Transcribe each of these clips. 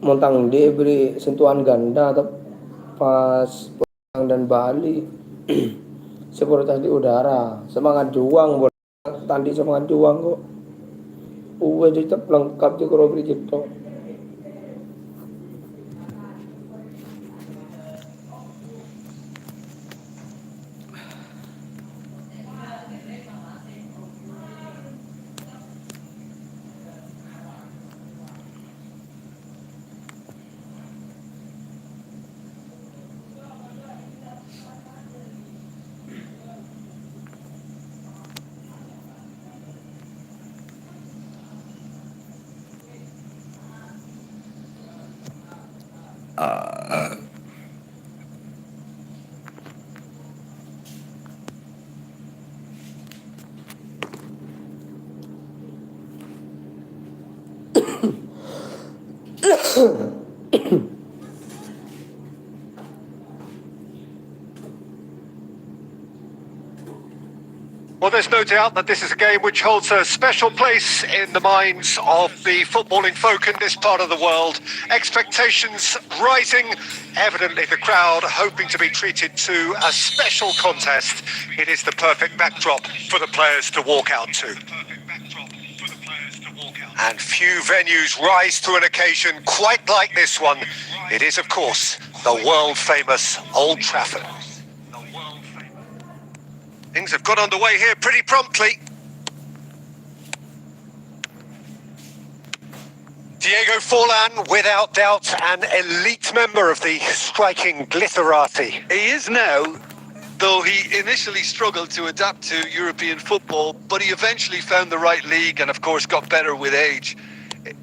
Montang dia beri sentuhan ganda atau pas pulang dan balik sekuritas di udara, semangat juang buat tadi, semangat juang kok tetap lengkap di kalau beri gitu. Well, there's no doubt that this is a game which holds a special place in the minds of the footballing folk in this part of the world. Expectations rising, evidently the crowd hoping to be treated to a special contest. It is the perfect backdrop for the players to walk out to. And few venues rise to an occasion quite like this one. It is, of course, the world-famous Old Trafford. Things have got underway here pretty promptly. Diego Forlan, without doubt, an elite member of the striking glitterati. He is now, though he initially struggled to adapt to European football, but he eventually found the right league and, of course, got better with age.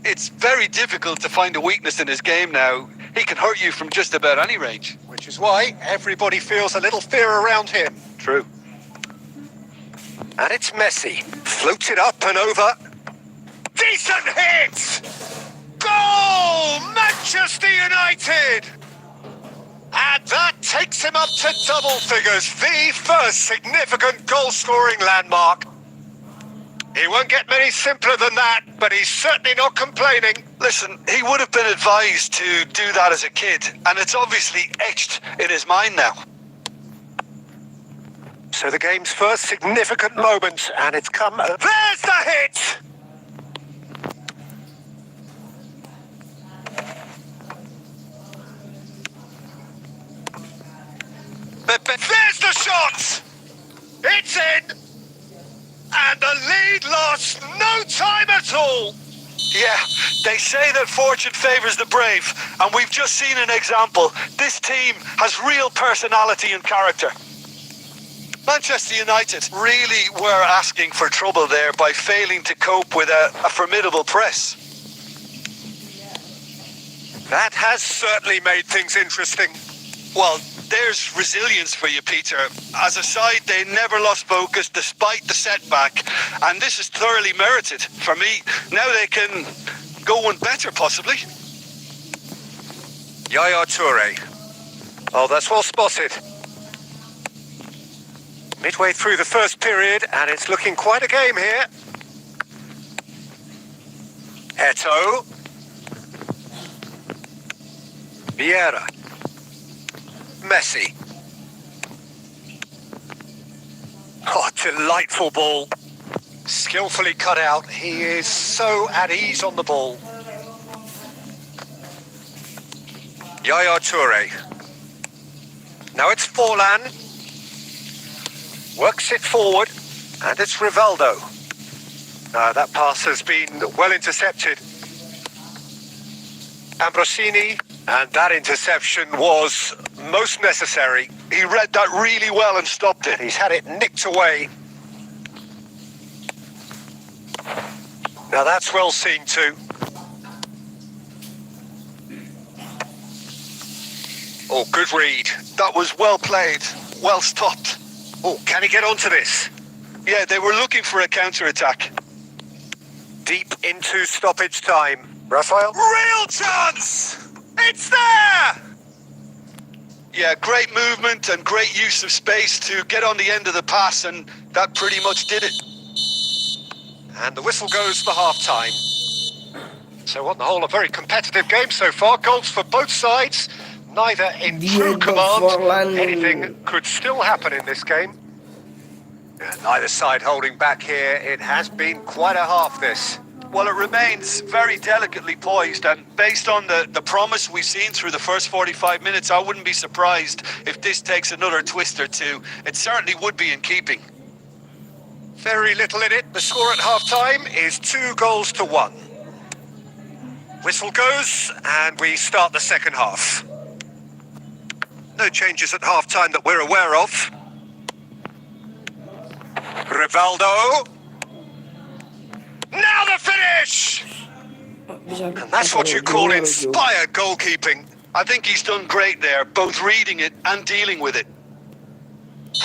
It's very difficult to find a weakness in his game now. He can hurt you from just about any range. Which is why everybody feels a little fear around him. True. And it's Messi. Floats it up and over. Decent hit! Goal! Manchester United! And that takes him up to double figures. The first significant goal-scoring landmark. He won't get many simpler than that, but he's certainly not complaining. Listen, he would have been advised to do that as a kid, and it's obviously etched in his mind now. So the game's first significant moment, and it's come... There's the hit! There's the shot! It's in! And the lead lost no time at all! Yeah, they say that fortune favours the brave, and we've just seen an example. This team has real personality and character. Manchester United really were asking for trouble there by failing to cope with a formidable press. That has certainly made things interesting. Well, there's resilience for you, Peter. As a side, they never lost focus despite the setback, and this is thoroughly merited. For me, now they can go one better, possibly. Yaya Toure. Oh, that's well spotted. Midway through the first period, and it's looking quite a game here. Eto'o. Vieira. Messi. Oh, delightful ball. Skillfully cut out. He is so at ease on the ball. Yaya Toure. Now it's Forlan. Works it forward, and it's Rivaldo. That pass has been well intercepted. Ambrosini, and that interception was most necessary. He read that really well and stopped it. He's had it nicked away. Now that's well seen too. Oh, good read. That was well played, well stopped. Oh, can he get onto this? Yeah, they were looking for a counter-attack. Deep into stoppage time. Raphael? Real chance! It's there! Yeah, great movement and great use of space to get on the end of the pass, and that pretty much did it. And the whistle goes for half-time. So on the whole, a very competitive game so far. Goals for both sides. Neither in true command. Forlan. Anything could still happen in this game. Neither side holding back here. It has been quite a half, this. Well, it remains very delicately poised, and based on the promise we've seen through the first 45 minutes, I wouldn't be surprised if this takes another twist or two. It certainly would be in keeping. Very little in it. The score at half-time is 2-1. Whistle goes, and we start the second half. No changes at half-time that we're aware of. Rivaldo. Now the finish! And that's what you call inspired goalkeeping. I think he's done great there, both reading it and dealing with it.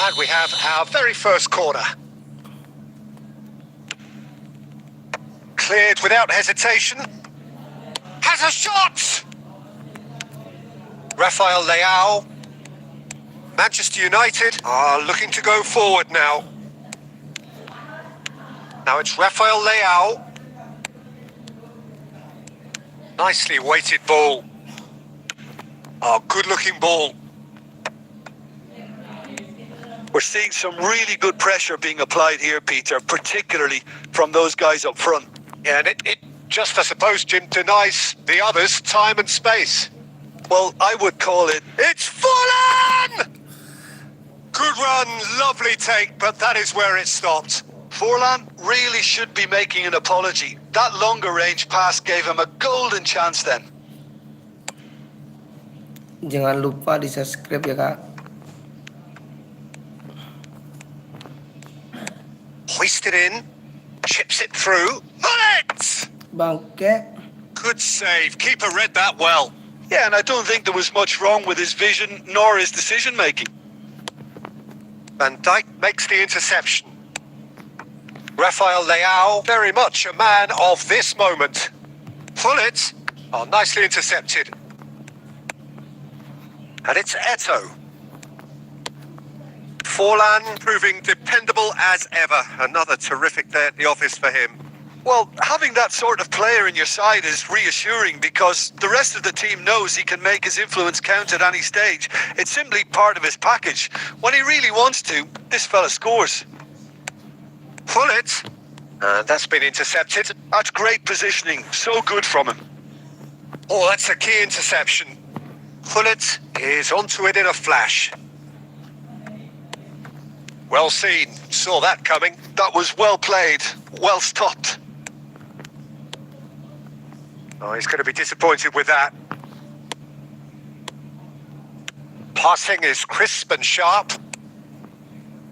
And we have our very first corner. Cleared without hesitation. Has a shot! Rafael Leao. Manchester United are looking to go forward now. Now it's Rafael Leao. Nicely weighted ball. Oh, good-looking ball. We're seeing some really good pressure being applied here, Peter, particularly from those guys up front. Yeah, and it just, I suppose, Jim, denies the others time and space. Well, I would call it... It's Forlan! Good run, lovely take, but that is where it stopped. Forlan really should be making an apology. That longer range pass gave him a golden chance then. Jangan lupa di subscribe ya kak. Hoisted in, chips it through. Banget! Banget. Good save, keeper read that well. Yeah, and I don't think there was much wrong with his vision nor his decision making. Van Dijk makes the interception. Rafael Leao, very much a man of this moment. Pullet, oh, nicely intercepted. And it's Eto. Forlan proving dependable as ever. Another terrific day at the office for him. Well, having that sort of player in your side is reassuring because the rest of the team knows he can make his influence count at any stage. It's simply part of his package. When he really wants to, this fella scores. Pullet, that's been intercepted. That's great positioning. So good from him. Oh, that's a key interception. Pullet is onto it in a flash. Well seen. Saw that coming. That was well played. Well stopped. Oh, he's going to be disappointed with that. Passing is crisp and sharp.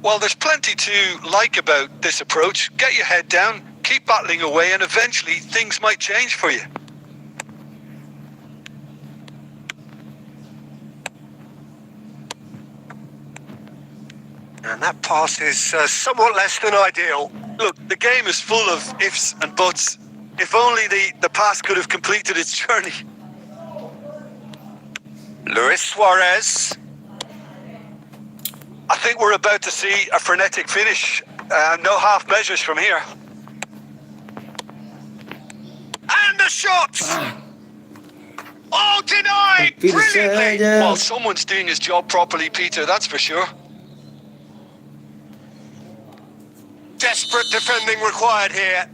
Well, there's plenty to like about this approach. Get your head down, keep battling away, and eventually things might change for you. And that pass is somewhat less than ideal. Look, the game is full of ifs and buts. If only the pass could have completed its journey. Luis Suarez. I think we're about to see a frenetic finish. No half measures from here. And the shot! Oh, denied! Brilliantly! Well, someone's doing his job properly, Peter, that's for sure. Desperate defending required here.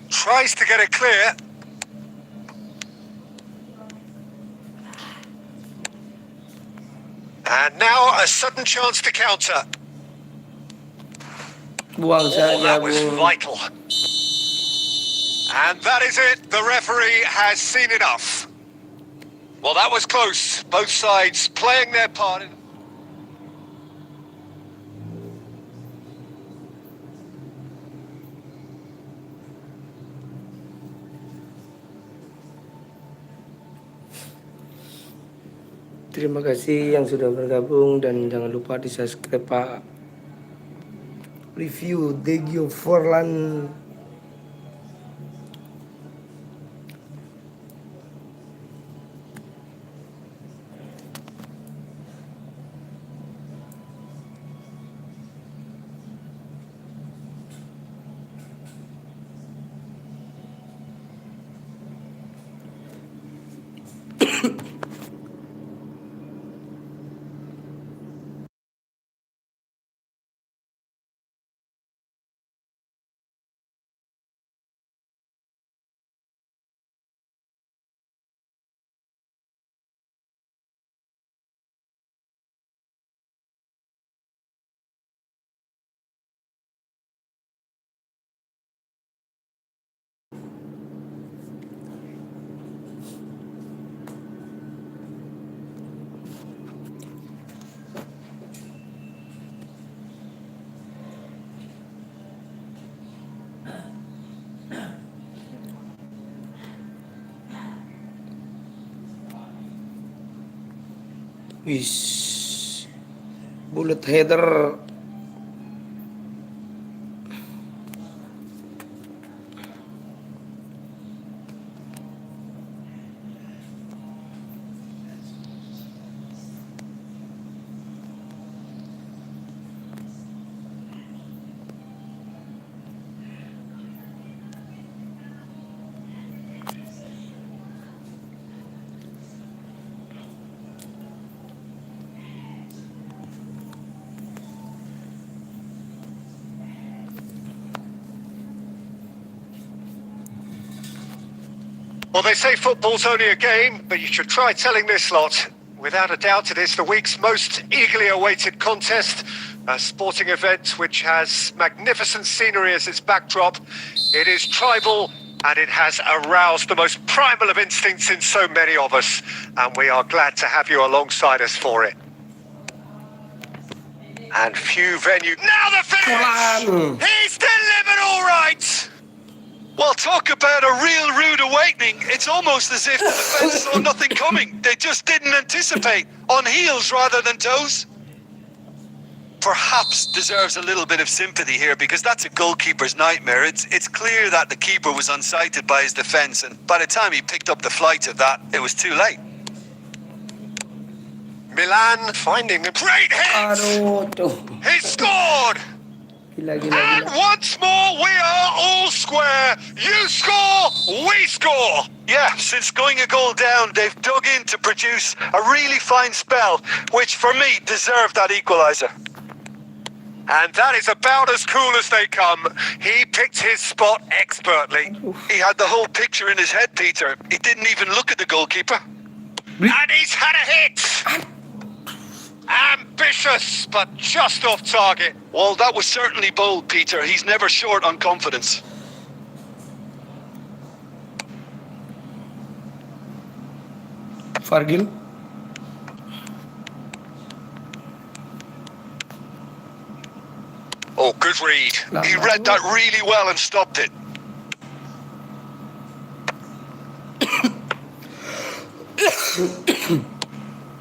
Tries to get it clear. And now a sudden chance to counter. Buang Oh, saja, that was Bung. vital. And that is it. The referee has seen enough. Well, that was close. Both sides playing their part. Terima kasih yang sudah bergabung dan jangan lupa di subscribe Pak. Review Gacor Forlan. Wis. Bullet header. Well, they say football's only a game, but you should try telling this lot. Without a doubt, it is the week's most eagerly awaited contest, a sporting event which has magnificent scenery as its backdrop. It is tribal, and it has aroused the most primal of instincts in so many of us, and we are glad to have you alongside us for it. And few venues. Now the finish! Forlan. He's delivered all right! Well, talk about a real rude awakening. It's almost as if the defence saw nothing coming. They just didn't anticipate. On heels rather than toes. Perhaps deserves a little bit of sympathy here because that's a goalkeeper's nightmare. It's clear that the keeper was unsighted by his defence, and by the time he picked up the flight of that, it was too late. Milan finding a great hit! Aduh, tuh. He scored! Gila. And once more, we are all square. You score, we score. Yeah, since going a goal down, they've dug in to produce a really fine spell, which for me deserved that equaliser. And that is about as cool as they come. He picked his spot expertly. He had the whole picture in his head, Peter. He didn't even look at the goalkeeper. And he's had a hit. Ambitious, but just off target. Well, that was certainly bold, Peter. He's never short on confidence. Fargil. Oh, good read. He read that really well and stopped it.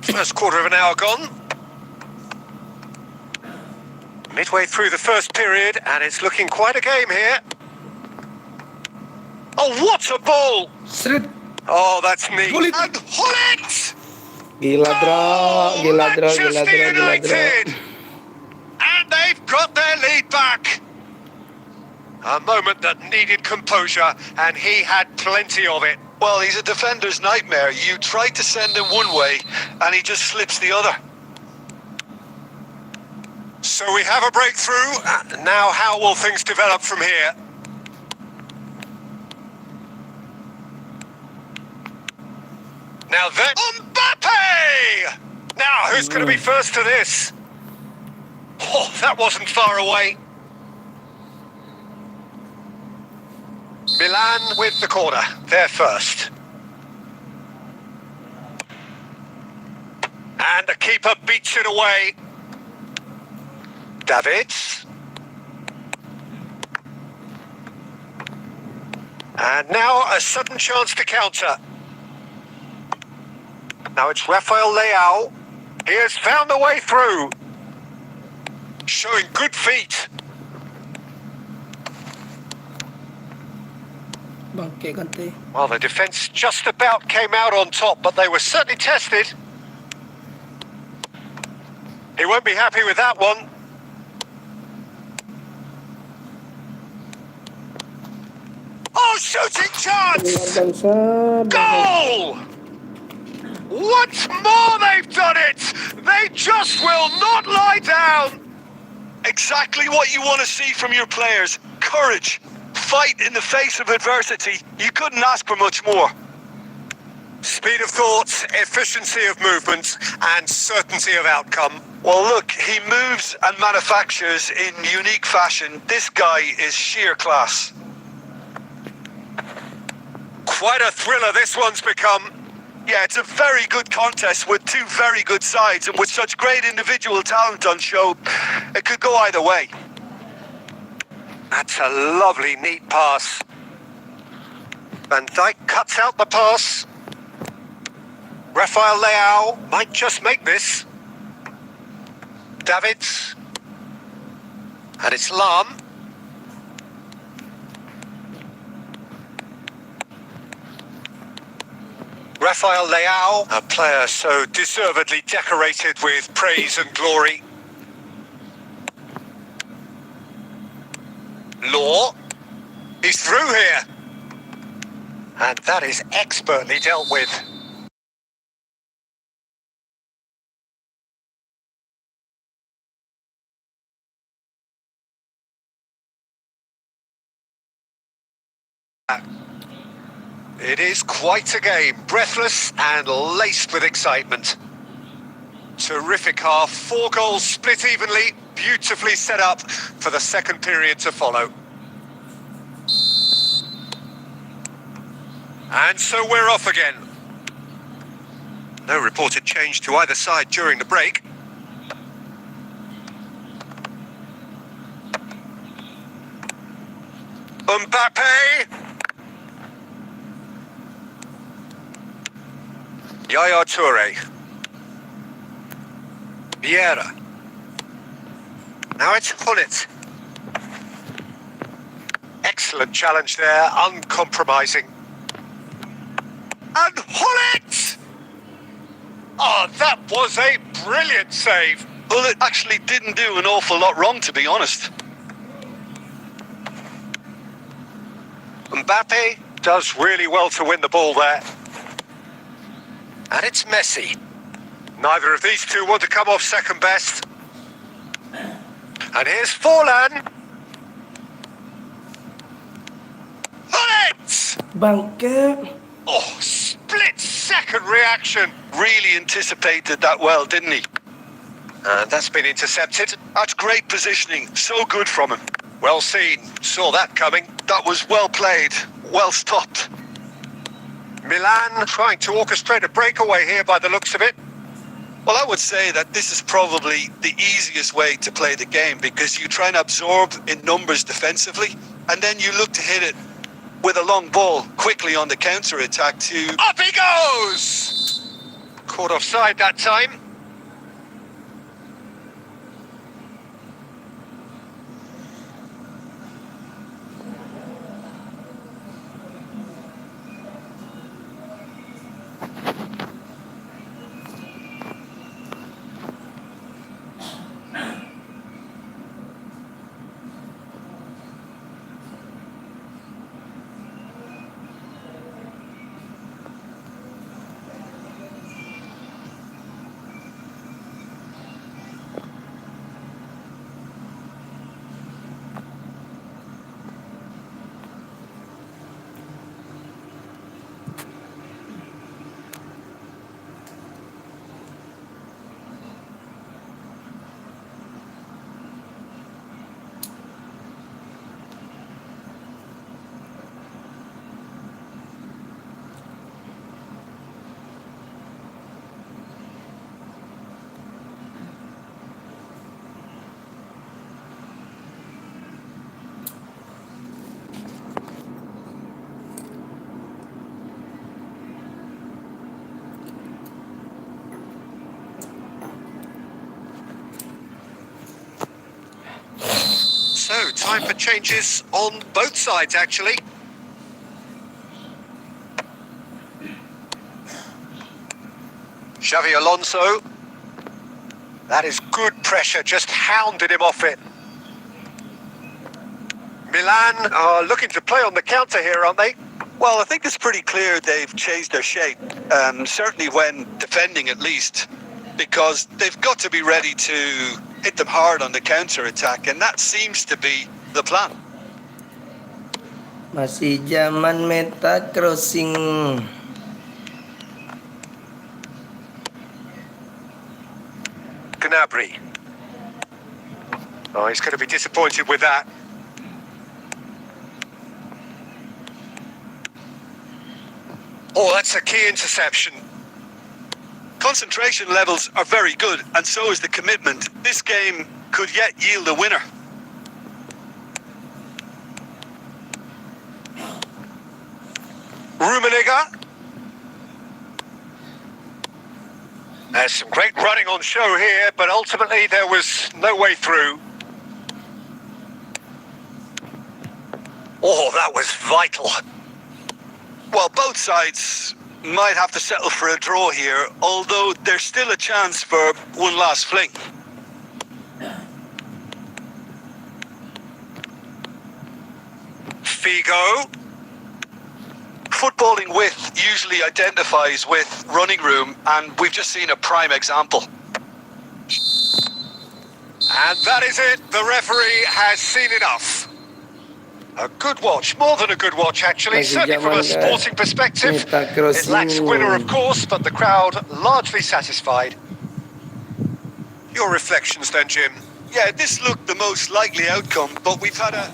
First quarter of an hour gone. Midway through the first period, and it's looking quite a game here. Oh, what a ball! Seret. Oh, that's neat. Pull it. And Hullet! Gila dra. United! And they've got their lead back. A moment that needed composure, and he had plenty of it. Well, he's a defender's nightmare. You try to send him one way, and he just slips the other. So we have a breakthrough. Now how will things develop from here? Now then, Mbappe! Now, who's going to be first to this? Oh, that wasn't far away. Milan with the corner. They're first. And the keeper beats it away. Davids. And now a sudden chance to counter. Now it's Rafael Leao. He has found the way through. Showing good feet. Bangke kante. Well, the defence just about came out on top, but they were certainly tested. He won't be happy with that one. Oh, shooting chance! Bangsat. Goal! Once more they've done it! They just will not lie down! Exactly what you want to see from your players. Courage. Fight in the face of adversity. You couldn't ask for much more. Speed of thought, efficiency of movement, and certainty of outcome. Well, look, he moves and manufactures in unique fashion. This guy is sheer class. Quite a thriller this one's become. Yeah, it's a very good contest with two very good sides, and with such great individual talent on show, it could go either way. That's a lovely, neat pass. Van Dijk cuts out the pass. Rafael Leao might just make this. Davids. And it's Lam. Rafael Leao, a player so deservedly decorated with praise and glory. Law. He's through here. And that is expertly dealt with. It is quite a game, breathless and laced with excitement. Terrific half, 4 goals split evenly, beautifully set up for the second period to follow. And so we're off again. No reported change to either side during the break. Mbappe! Yaya Toure. Vieira. Now it's Hullet. Excellent challenge there, uncompromising. And Hullet! Oh, that was a brilliant save. Hullet actually didn't do an awful lot wrong, to be honest. Mbappe does really well to win the ball there. And it's Messi. Neither of these two want to come off second best. And here's Forlan. Hullet! Bangke. Oh, split-second reaction. Really anticipated that well, didn't he? And that's been intercepted. That's great positioning. So good from him. Well seen. Saw that coming. That was well played. Well stopped. Milan trying to orchestrate a breakaway here by the looks of it. Well, I would say that this is probably the easiest way to play the game, because you try and absorb in numbers defensively, and then you look to hit it with a long ball quickly on the counter-attack to... Up he goes! Caught offside that time. So, time for changes on both sides, actually. Xavi Alonso. That is good pressure, just hounded him off it. Milan are looking to play on the counter here, aren't they? Well, I think it's pretty clear they've changed their shape, certainly when defending at least, because they've got to be ready to hit them hard on the counter-attack, and that seems to be the plan. Masih zaman meta crossing. Gnabry. Oh, he's going to be disappointed with that. Oh, that's a key interception. Concentration levels are very good, and so is the commitment. This game could yet yield a winner. Rummenigge. There's some great running on show here, but ultimately there was no way through. Oh, that was vital. Well, both sides might have to settle for a draw here, although there's still a chance for one last fling. Figo. Footballing width usually identifies with running room, and we've just seen a prime example. And that is it. The referee has seen enough. A good watch, more than a good watch actually, certainly from a sporting perspective. It lacks winner, of course, but the crowd largely satisfied. Your reflections then, Jim? Yeah, this looked the most likely outcome, but we've had a...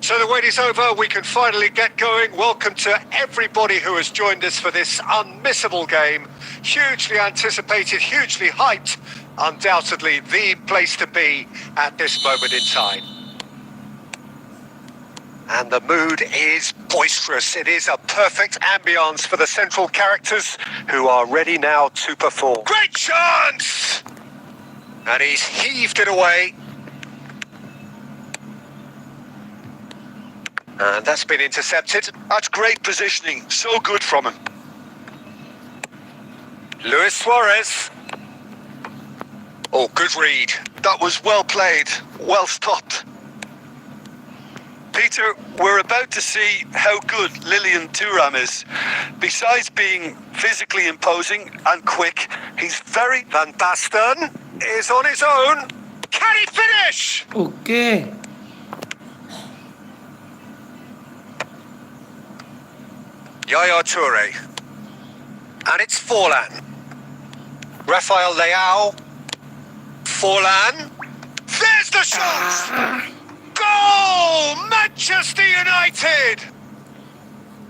So the wait is over, we can finally get going. Welcome to everybody who has joined us for this unmissable game. Hugely anticipated, hugely hyped. Undoubtedly the place to be at this moment in time. And the mood is boisterous. It is a perfect ambience for the central characters who are ready now to perform. Great chance! And he's heaved it away. And that's been intercepted. That's great positioning. So good from him. Luis Suarez. Oh, good read. That was well played, well stopped. Peter, we're about to see how good Lilian Thuram is. Besides being physically imposing and quick, he's very... Van Basten is on his own. Can he finish? Oke. Yaya Toure. And it's Forlan. Rafael Leao. Forlan. There's the shot! Goal! Manchester United!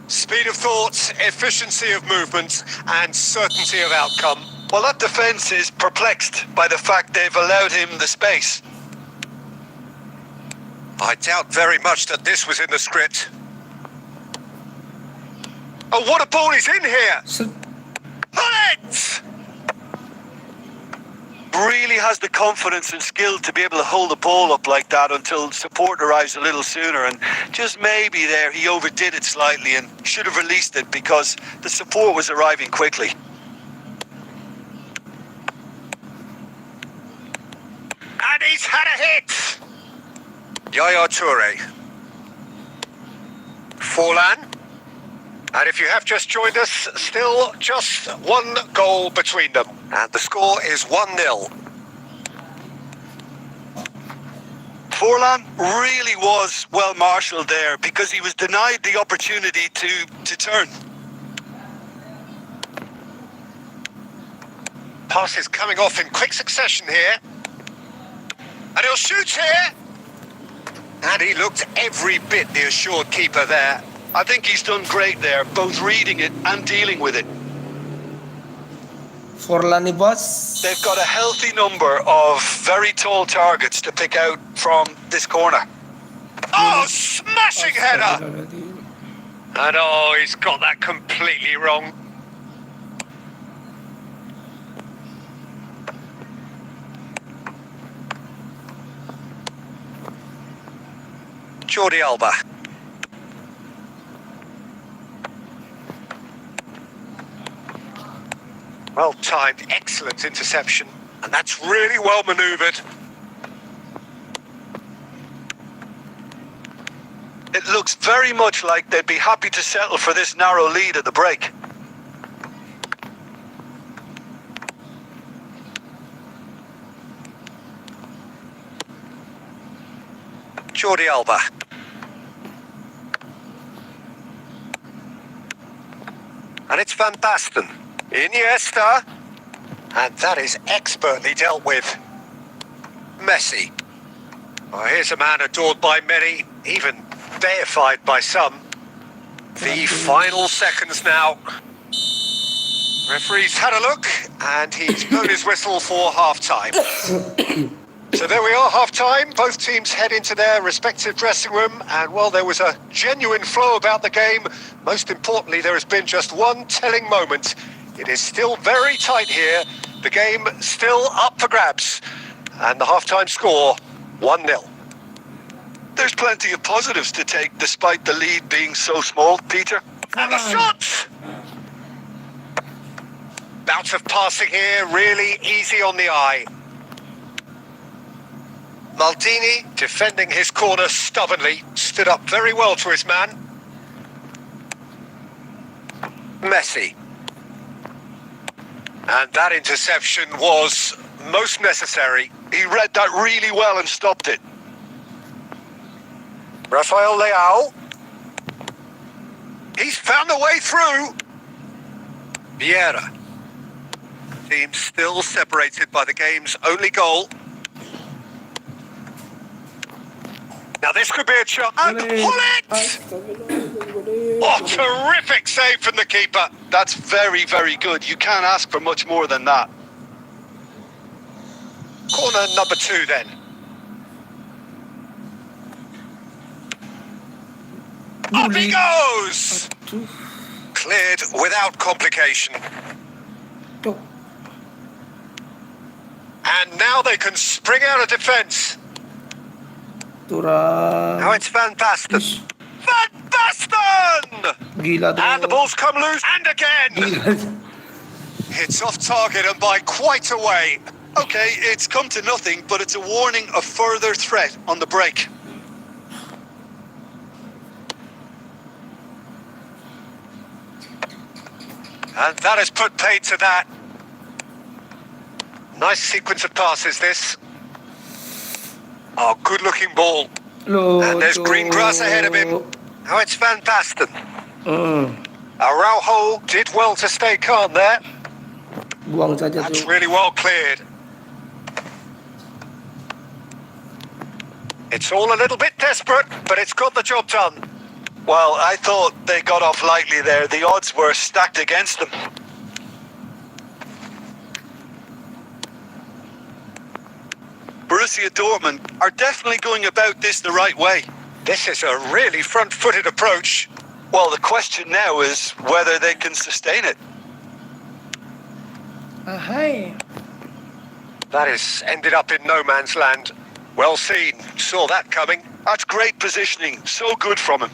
Speed of thought, efficiency of movement, and certainty of outcome. Well, that defence is perplexed by the fact they've allowed him the space. I doubt very much that this was in the script. Oh, what a ball is in here! Pull it! Really has the confidence and skill to be able to hold the ball up like that until support arrives a little sooner, and just maybe there he overdid it slightly and should have released it because the support was arriving quickly. And he's had a hit! Yaya Toure. Forlan. And if you have just joined us, still just one goal between them. And the score is 1-0. Forlan really was well marshalled there because he was denied the opportunity to turn. Pass is coming off in quick succession here. And he'll shoot here. And he looked every bit the assured keeper there. I think he's done great there, both reading it and dealing with it. Forlan nih bos. They've got a healthy number of very tall targets to pick out from this corner. Oh, smashing header! And oh, he's got that completely wrong. Jordi Alba. Well timed, excellent interception, and that's really well manoeuvred. It looks very much like they'd be happy to settle for this narrow lead at the break. Jordi Alba. And it's Van Basten. Iniesta. And that is expertly dealt with. Messi. Oh, here's a man adored by many, even deified by some. The final seconds now. Referee's had a look, and he's blown his whistle for half-time. So there we are, half-time. Both teams head into their respective dressing room, and while there was a genuine flow about the game, most importantly, there has been just one telling moment. It is still very tight here. The game still up for grabs. And the half-time score, 1-0. There's plenty of positives to take despite the lead being so small, Peter. And the shot! Bout of passing here, really easy on the eye. Maldini, defending his corner stubbornly, stood up very well to his man. Messi. And that interception was most necessary. He read that really well and stopped it. Rafael Leao. He's found a way through. Vieira. Team still separated by the game's only goal. Now this could be a chance. And pull it! Oh, terrific save from the keeper. That's very, very good. You can't ask for much more than that. Corner number 2 then. Up he goes! Cleared without complication. And now they can spring out of defence. Now it's Van Basten. Van Basten! Gila tuh. And the ball's come loose, and again! It's off target and by quite a way. Okay, it's come to nothing, but it's a warning of further threat on the break. And that has put paid to that. Nice sequence of passes, this. Oh, good-looking ball. And there's green grass ahead of him. Oh, it's Van Basten. Araujo did well to stay calm there. Buang saja That's tuh. really well cleared. It's all a little bit desperate, but it's got the job done. Well, I thought they got off lightly there. The odds were stacked against them. Borussia Dortmund are definitely going about this the right way. This is a really front-footed approach. Well, the question now is whether they can sustain it. Ahai. That has ended up in no man's land. Well seen. Saw that coming. That's great positioning. So good from him.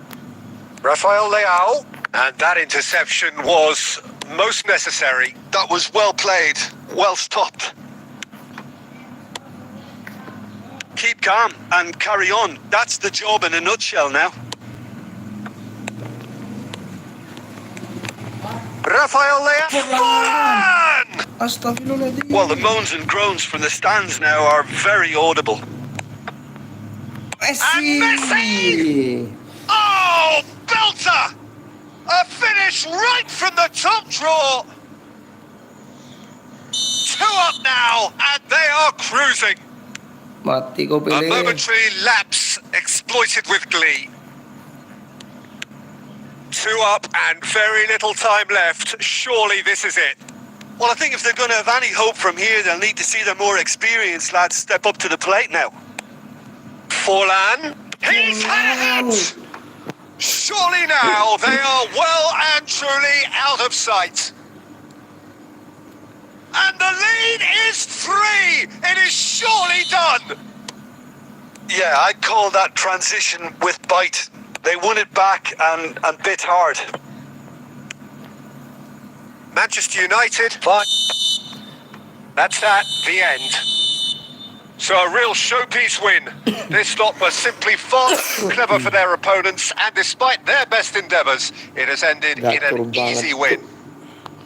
Rafael Leao. And that interception was most necessary. That was well played. Well stopped. Keep calm and carry on. That's the job in a nutshell now. Rafael Leao. Forlan! Astagfirullahaladzim. Well, the moans and groans from the stands now are very audible. Messi. Oh, belter! A finish right from the top draw. 2 up now, and they are cruising. Mati kau A pilih. momentary lapse exploited with glee. 2 up and very little time left. Surely this is it. Well, I think if they're going to have any hope from here, they'll need to see their more experienced lads step up to the plate now. Forlan. He's had it! Surely now they are well and truly out of sight. And the lead is 3. It is surely done. Yeah, I'd call that transition with bite. They won it back and bit hard. Manchester United. Fine. That's that. The end. So a real showpiece win. This lot were simply far too clever for their opponents, and despite their best endeavours, it has ended in an Gacor easy banget. win.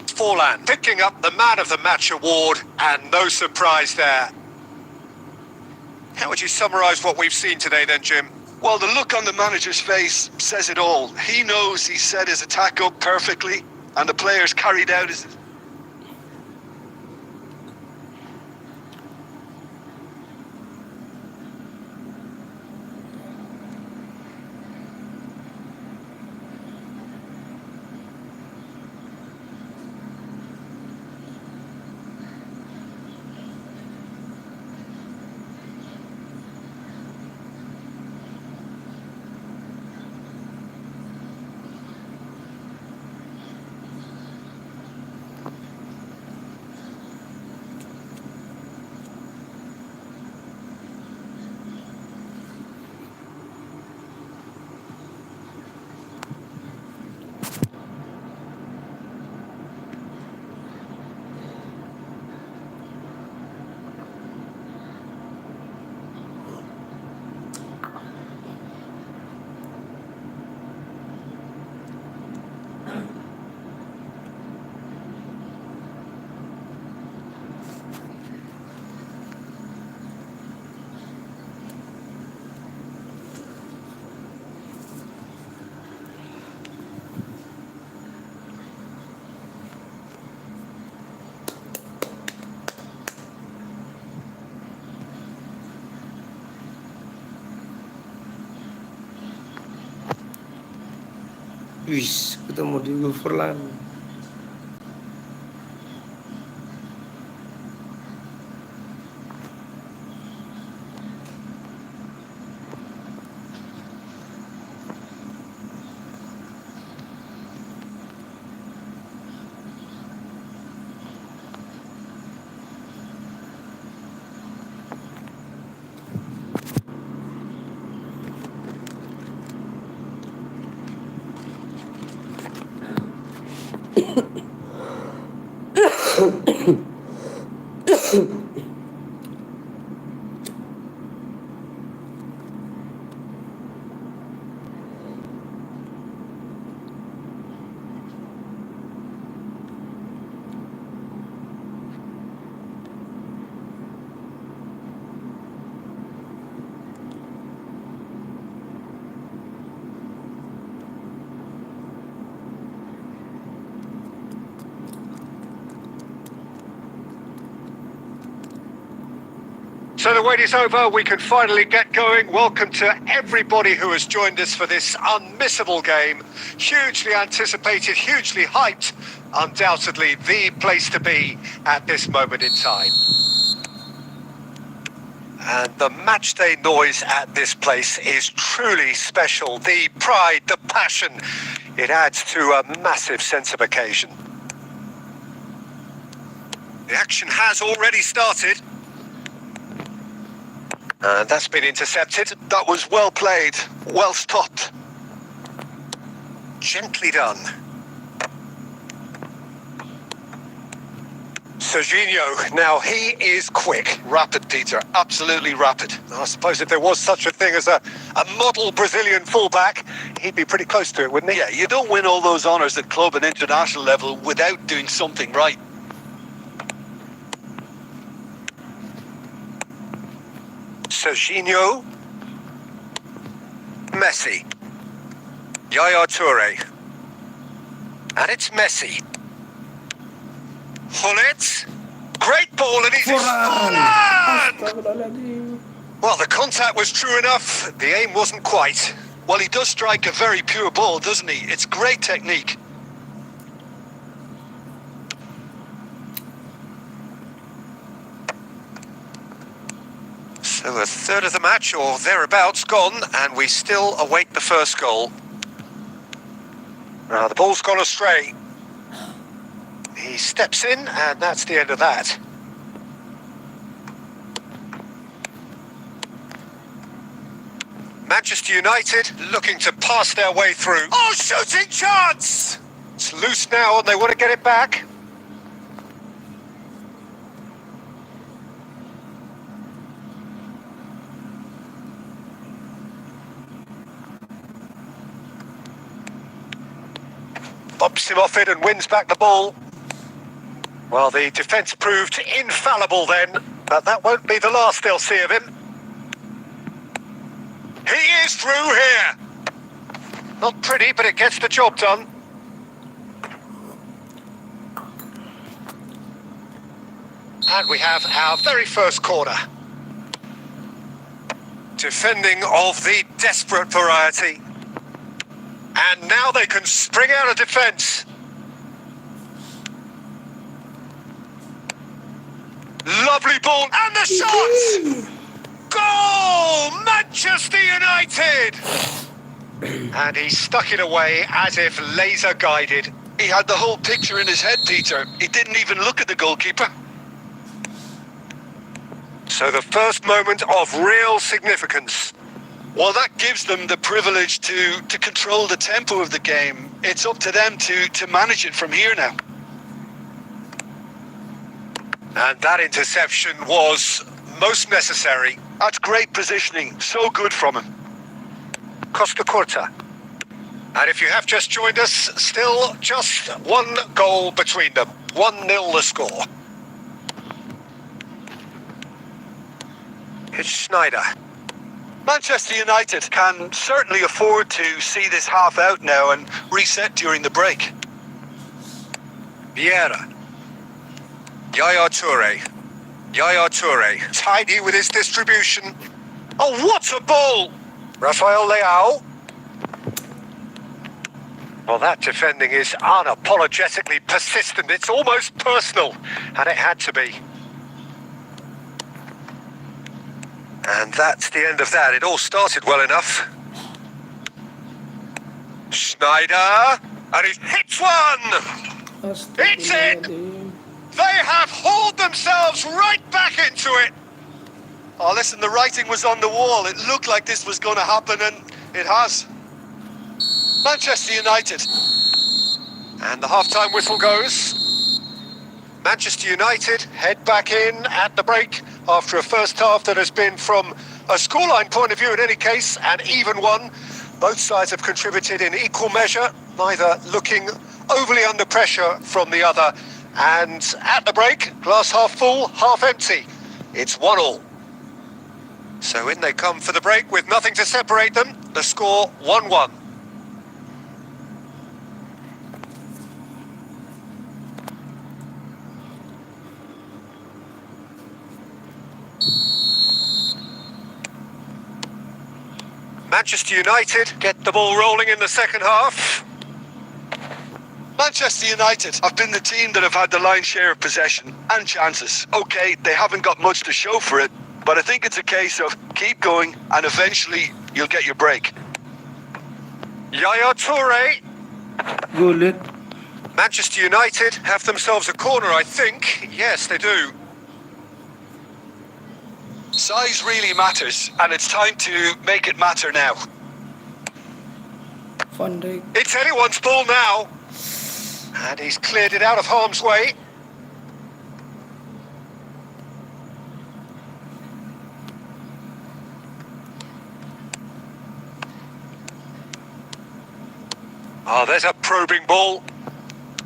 Forlan picking up the Man of the Match award, and no surprise there. How would you summarise what we've seen today then, Jim? Well, the look on the manager's face says it all. He knows he set his attack up perfectly, and the players carried out his... Wis, ketemu di Forlan. So the wait is over, we can finally get going. Welcome to everybody who has joined us for this unmissable game. Hugely anticipated, hugely hyped. Undoubtedly the place to be at this moment in time. And the matchday noise at this place is truly special. The pride, the passion, it adds to a massive sense of occasion. The action has already started. And that's been intercepted. That was well played, well stopped. Gently done. Serginho, now he is quick. Rapid, Peter, absolutely rapid. I suppose if there was such a thing as a model Brazilian fullback, he'd be pretty close to it, wouldn't he? Yeah, you don't win all those honours at club and international level without doing something right. Serginho. Messi. Yaya Toure. And it's Messi. Hullet. Great ball and he's Forlan! Well, the contact was true enough. The aim wasn't quite. Well, he does strike a very pure ball, doesn't he? It's great technique. So a third of the match, or thereabouts, gone, and we still await the first goal. Now, the ball's gone astray. He steps in, and that's the end of that. Manchester United looking to pass their way through. Oh, shooting chance! It's loose now, and they want to get it back. Bumps him off it and wins back the ball. Well, the defence proved infallible then, but that won't be the last they'll see of him. He is through here. Not pretty, but it gets the job done. And we have our very first corner. Defending of the desperate variety. And now they can spring out of defence. Lovely ball, and the shot! Goal! Manchester United! And he stuck it away as if laser guided. He had the whole picture in his head, Peter. He didn't even look at the goalkeeper. So the first moment of real significance. Well, that gives them the privilege to control the tempo of the game. It's up to them to manage it from here now. And that interception was most necessary. That's great positioning. So good from him. Costa Corta. And if you have just joined us, still just one goal between them. 1-0 the score. It's Schneider. Manchester United can certainly afford to see this half out now and reset during the break. Vieira. Yaya Toure. Yaya Toure. Tidy with his distribution. Oh, what a ball! Rafael Leao. Well, that defending is unapologetically persistent. It's almost personal, and it had to be. And that's the end of that. It all started well enough. Schneider, and he hits one! It's in! They have hauled themselves right back into it! Oh, listen, the writing was on the wall. It looked like this was going to happen, and it has. Manchester United. And the half-time whistle goes. Manchester United head back in at the break after a first half that has been, from a scoreline point of view in any case, an even one. Both sides have contributed in equal measure, neither looking overly under pressure from the other. And at the break, glass half full, half empty. It's 1-1. So in they come for the break with nothing to separate them. The score 1-1. Manchester United get the ball rolling in the second half. Manchester United have been the team that have had the lion's share of possession and chances. Okay, they haven't got much to show for it, but I think it's a case of keep going and eventually you'll get your break. Yaya Toure. Gulit. Manchester United have themselves a corner, I think. Yes, they do. Size really matters, and it's time to make it matter now. Van Dijk. It's anyone's ball now. And he's cleared it out of harm's way. Oh, there's a probing ball.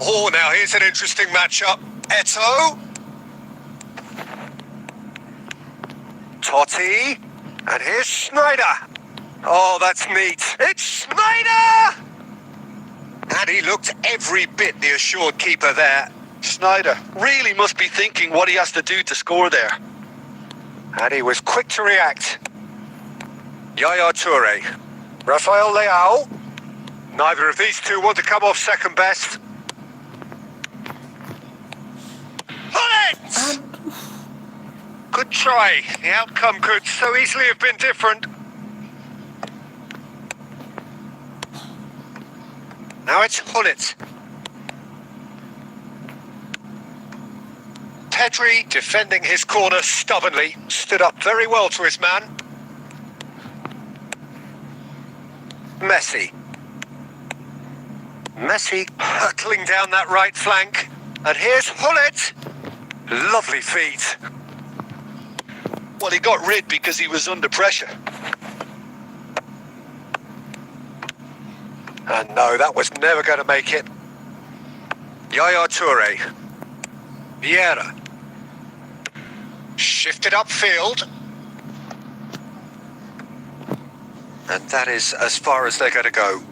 Oh, now here's an interesting matchup. Eto'o. Totti. And here's Schneider. Oh, that's neat. It's Schneider! And he looked every bit the assured keeper there. Snyder really must be thinking what he has to do to score there. And he was quick to react. Yaya Toure. Rafael Leao. Neither of these two want to come off second best. Pull it! Good try. The outcome could so easily have been different. Now it's Hullet. Pedri, defending his corner stubbornly, stood up very well to his man. Messi. Messi hurtling down that right flank. And here's Hullet. Lovely feet. Well, he got rid because he was under pressure. And no, that was never going to make it. Yaya Toure. Vieira. Shifted upfield. And that is as far as they're going to go.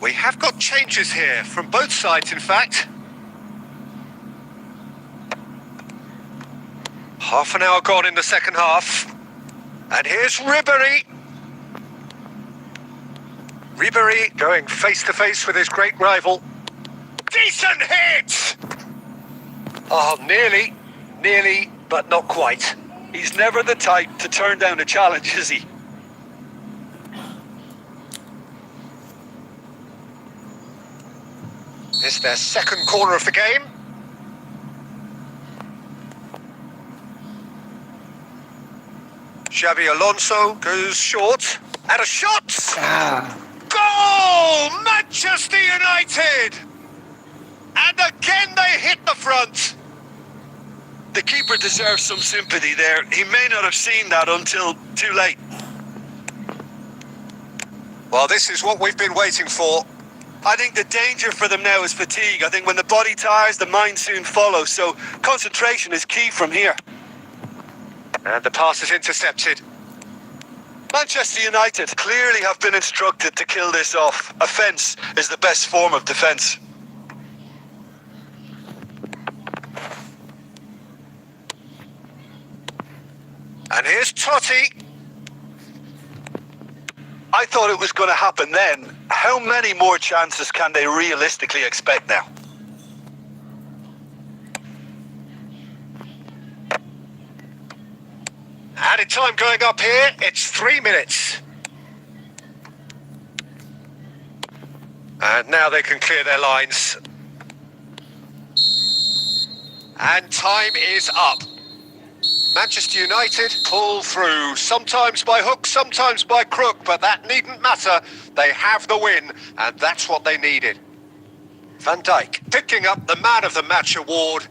We have got changes here, from both sides in fact. Half an hour gone in the second half. And here's Ribéry. Ribéry going face to face with his great rival. Decent hit! Oh, nearly, but not quite. He's never the type to turn down a challenge, is he? It's their second corner of the game. Xabi Alonso goes short. And a shot! Goal! Manchester United! And again they hit the front. The keeper deserves some sympathy there. He may not have seen that until too late. Well, this is what we've been waiting for. I think the danger for them now is fatigue. I think when the body tires, the mind soon follows. So concentration is key from here. And the pass is intercepted. Manchester United clearly have been instructed to kill this off. Offence is the best form of defence. And here's Totti. I thought it was going to happen then. How many more chances can they realistically expect now? Added time going up here. It's 3 minutes. And now they can clear their lines. And time is up. Manchester United pull through, sometimes by hook, sometimes by crook, but that needn't matter. They have the win, and that's what they needed. Van Dijk picking up the Man of the Match award.